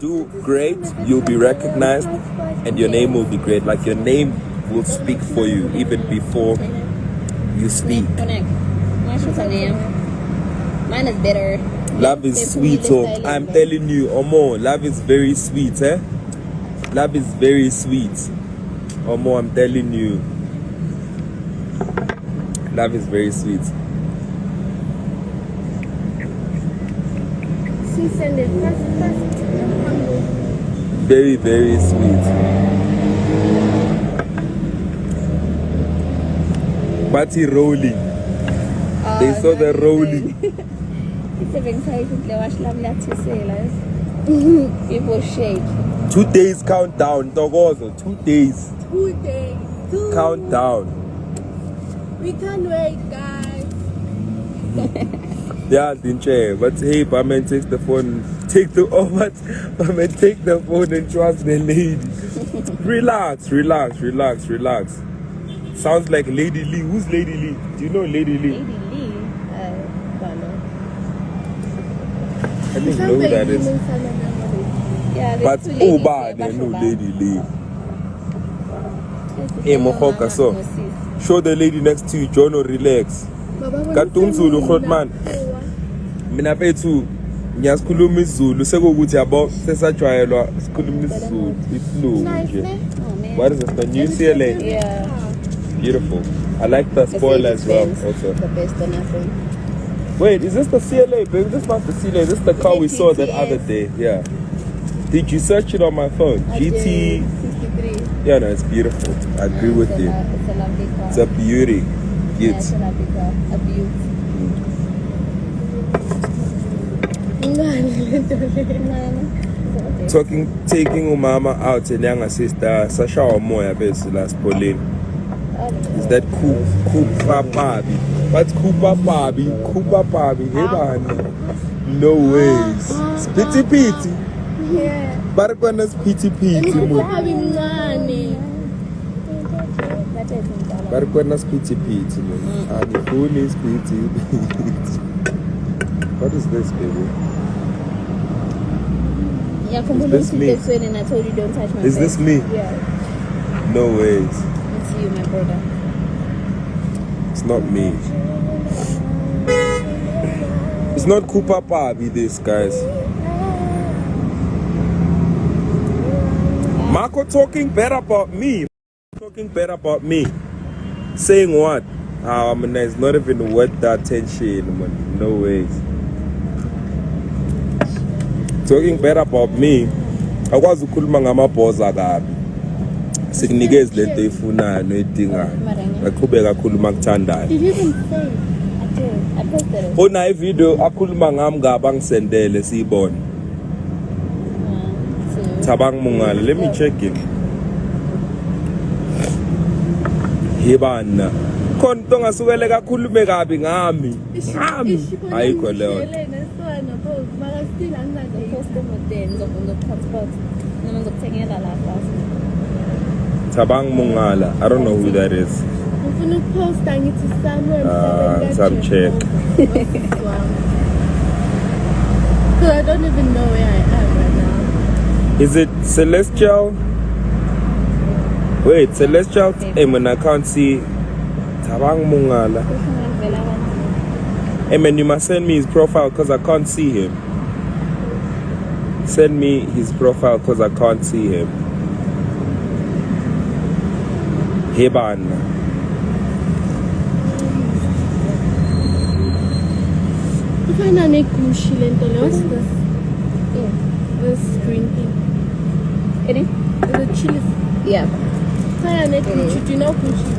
do great, you'll be recognized, and your name will be great. Like your name will speak for you even before you speak. What's your name? Mine is better. Love is sweet, so I'm telling you, Omo, love is very sweet, eh? Love is very sweet. Omo, I'm telling you. Love is very sweet. Very, very sweet. But he rolling. They saw the rolling. People shake. 2 days countdown, Togozo. 2 days. 2 days. Countdown. We can't wait, guys. Yeah, didn't you? But hey, Barman takes the phone. Take the phone and trust the lady. Relax. Sounds like Lady Lee. Who's Lady Lee? Do you know Lady Lee? Lady Lee? Don't know. I didn't know who that is. Yeah, But oh, bad, they know Lady Lee. Hey, Mohoka, so show the lady next to you, Jono, relax. Katunzulu, Hotman. Mina petu, Nyaskulum is Zulu, Sego Gutiabo, Sessa Trial, Skulum is Zulu. It's blue. What is this? The new CLA? Yeah. Beautiful. I like the spoil as well. Also. The best on nothing. Wait, is this the CLA, baby? This is not the CLA. This is the car we saw that other day. Yeah. Did you search it on my phone? GT 63. Yeah, no, it's beautiful. I agree with you. It's a lovely car. It's a beauty. Yeah, it's a lovely car. A beauty. Taking Umama out and younger sister Sasha or Moya basically last Pauline. Is that Cooper Barbie? What's Cooper Barbie? Cooper Barbie. Hey man. No ways. It's pity. Yeah. But when it's pity. Having money. But when it's pity. And the phone is pity. What is this, baby? Yeah, Is this me? And I told you don't touch my Is this me? Yeah. No ways. It's you, my brother. It's not me. It's not Cooper Barbie, this, guys. Marco talking bad about me. Saying what? It's not even worth the attention, man. No ways. Talking bad about me. I was ngama boza kabi. Sikunikeze lento efunayo noyidingayo. Aqhubeka akhuluma ngithandayo. Did you even say? I did. I posted it. Ona ivideo akhuluma ngami ngaba ngisendele siyibone. Thabang mungala. Let me check it. Yebana. Konto ngasukele kakhulume kabi ngami. Ayikho leyo. Tabang Mungala. I don't know who that is. Some check. So I don't even know where I am right now. Is it Celestial? Wait, Celestial? Hey man, I can't see. Tabang Mungala. Hey man, you must send me his profile because I can't see him. Send me his profile because I can't see him. Heban. What's this? This green thing. It is? Is it chili? Yeah. Do you know Kushi?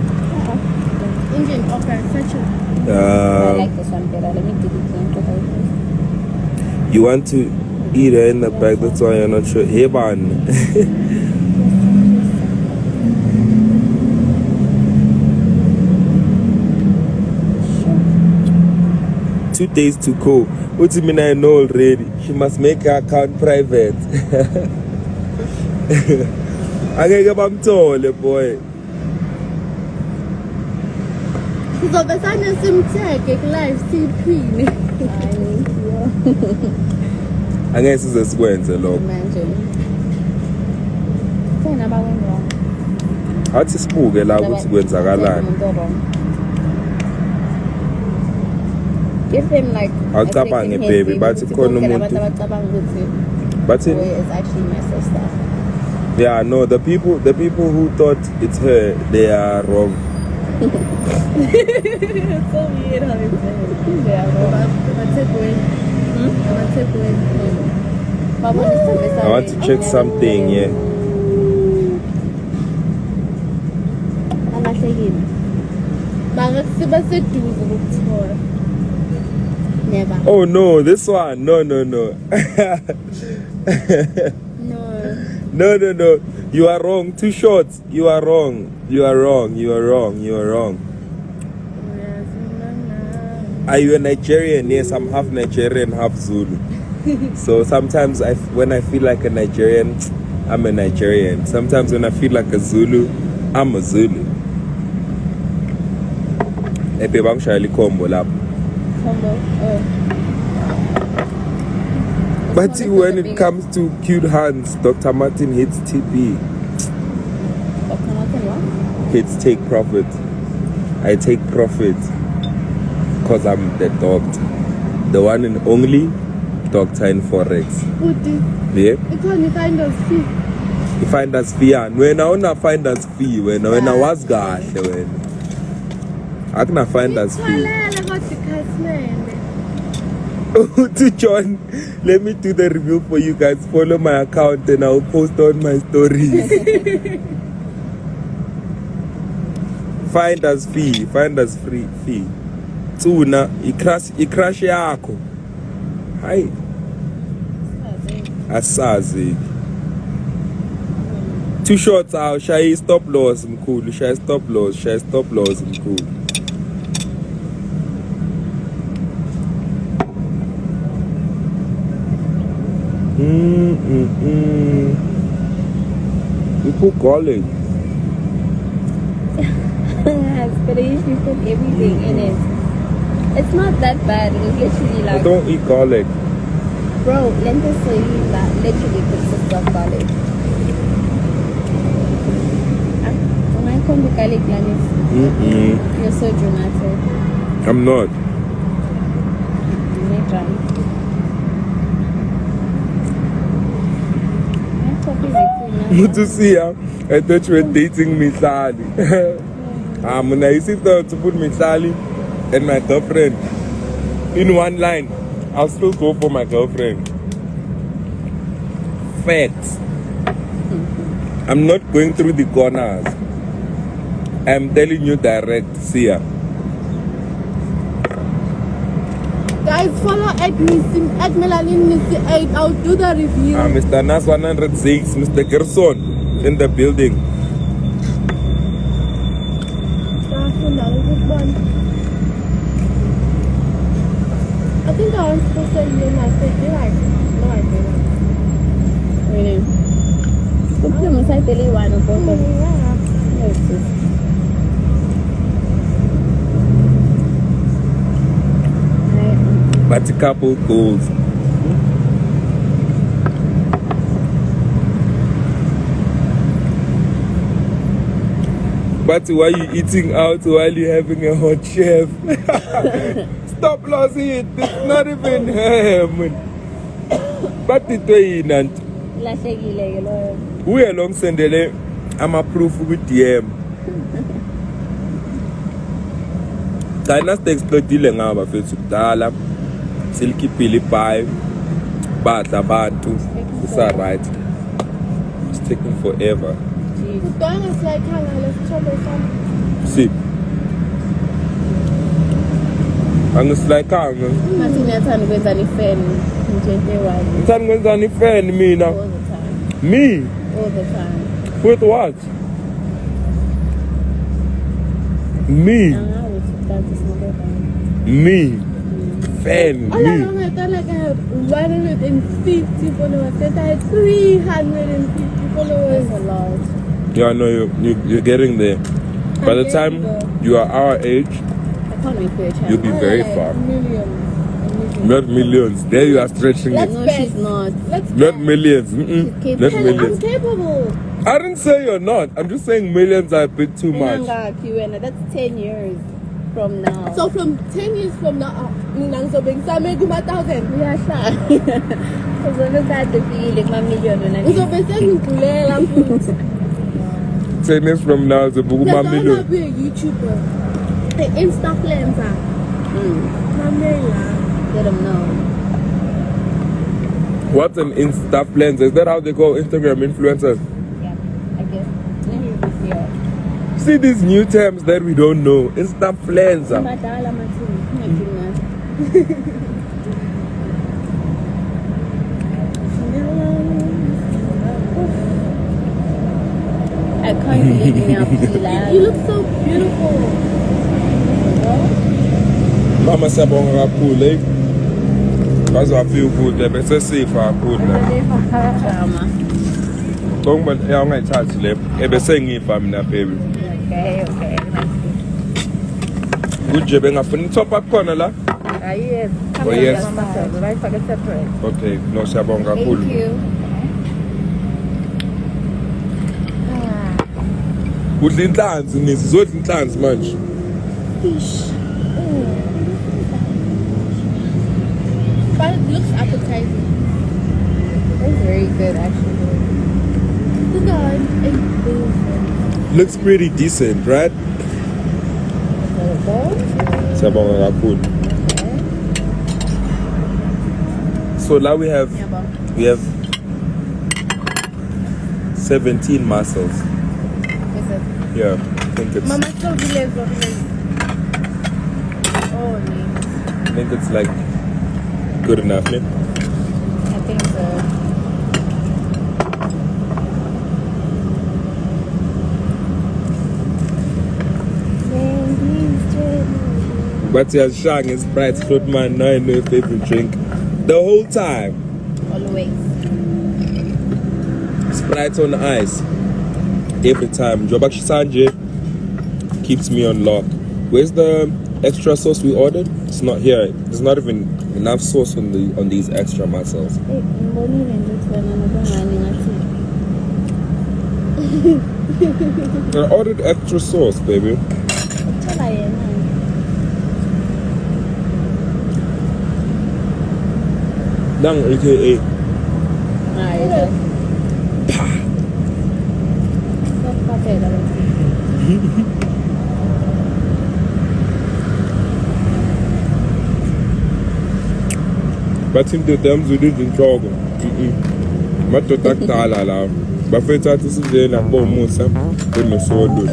Indian. Okay, such a. I like this one better. Let me give it to you. You want to eat her in the back, that's why you're not sure. Heban. 2 days to go. What do you mean I know already? She must make her account private. I can't get back to boy. So the sun is in tech, live CP. angeke size sikwenze lokho. Imagine. Saying about when wrong. Athi sibuke la ukuthi kwenzakalani. Give him like Awucabange baby, bathi khona umuntu. Bathi it's actually my sister. yeah, no, the people who thought it's her, they are wrong. It's so weird how they say it. They are wrong. I want to check something, yeah. Never. Oh no, this one. No. No. No. You are wrong. Too short. You are wrong. Are you a Nigerian? Yes, I'm half Nigerian, half Zulu. So sometimes when I feel like a Nigerian, I'm a Nigerian. Sometimes when I feel like a Zulu, I'm a Zulu. Combo lap. But see, when it comes to cute hands, Dr. Martin hits TP. Dr. Martin what? Hits take profit. I take profit because I'm the doctor. The one and only doctor in Forex. Yeah? You find us fee. You find us fee. When I wanna find us fee, when I was God, when I can find us fee. To John, let me do the review for you guys. Follow my account and I'll post on my stories. Find us fee. Find us free fee. Tuna, ikrash yako. Hi. Asazi. Two shots out. Shy stop loss mkulu. Shy stop loss mkulu. You put garlic. Yes, but I usually put everything in it. It's not that bad. It's literally like. I don't eat garlic. Bro, lentil soy that literally consists of garlic. When I come to garlic, Lanis, you're so dramatic. I'm not. To see her, I thought you were dating me, Sally. When I sit down to put me, Sally, and my girlfriend in one line, I'll still go for my girlfriend. Facts. I'm not going through the corners. I'm telling you direct. See ya. Guys, follow at Melanin8. I'll do the review. Mr. Nas 106, Mr. Gerson in the building. I think I was supposed to send you my face. No, I didn't. Really? Look at my side belly one of both of them. But a couple goals. But why you eating out while you having a hot chef? Stop losing it. It's not even ham. But it way not. We are long sendele. I'm a proof with DM. Kainas text explode ngaba fethu kudala. Silky pili pie. Badla bantu. It's alright. It's taking forever. See. Angisilike Ngathi ngiyathanda ukwenza ni fan njengewayo. ngithanda ukwenza ni fan mina. All the time. Me? All the time. With what? Me? Me? Fan? I had like 150 followers. Then I had 350 followers. That's a lot. Yeah, no, you're getting there. By the time you are our age, I can't wait for your channel. you'll be very far. Millions. Not millions. There you are stretching it. No, she's not. Let's Not bet. millions. capable. Not I'm millions. capable. I didn't say you're not. I'm just saying millions are a bit too much. Enanga, that's 10 years from now. So from 10 years from now, mina ngizobekisa meguma 1,000. Uyashaya. Uzobekade ufike kuma-million wena. Ngizobe sengidlulela mfuthu. 10 years from now, the book Let's million. all be a YouTuber. An Instafluencer. Mamela. Let them know. What's an Instafluencer? Is that how they call Instagram influencers? Yeah, I guess. Yeah. See these new terms that we don't know. Instafluencer. Madala Matini. I can't believe me up You look so beautiful. Mama siyabonga kakhulu eh. Baze wafika ukudla bese sifa kakhulu la. Drama. Ngoba ungayithathi le. Ebese ngifa mina baby. Okay. Kuje bengafuna top up khona la. Yes. Oh, yes. Right, for separate. Okay, no siyabonga Thank kakhulu. you. Udla inhlanzi nisi, zodla inhlanzi manje. Fish. But it looks appetizing. It's very good, actually. Look at it. Looks pretty decent, right? Siyabonga kakhulu. So now we have 17 mussels. Is it? Yeah, I think it's Mama told you level. Oh, I think it's like good enough, ne? I think so. But yeah, Shang is bright fruit man, now I know your favorite drink. The whole time. Always. Sprite on ice. Every time. Jobak Sanje keeps me on lock. Where's the extra sauce we ordered? It's not here. There's not even enough sauce on these extra mussels. I ordered extra sauce, baby. Dang, AKA. But in the terms we didn't jog. Mato takala la. Bafeta tisije na bo musa. Kwenye sodo.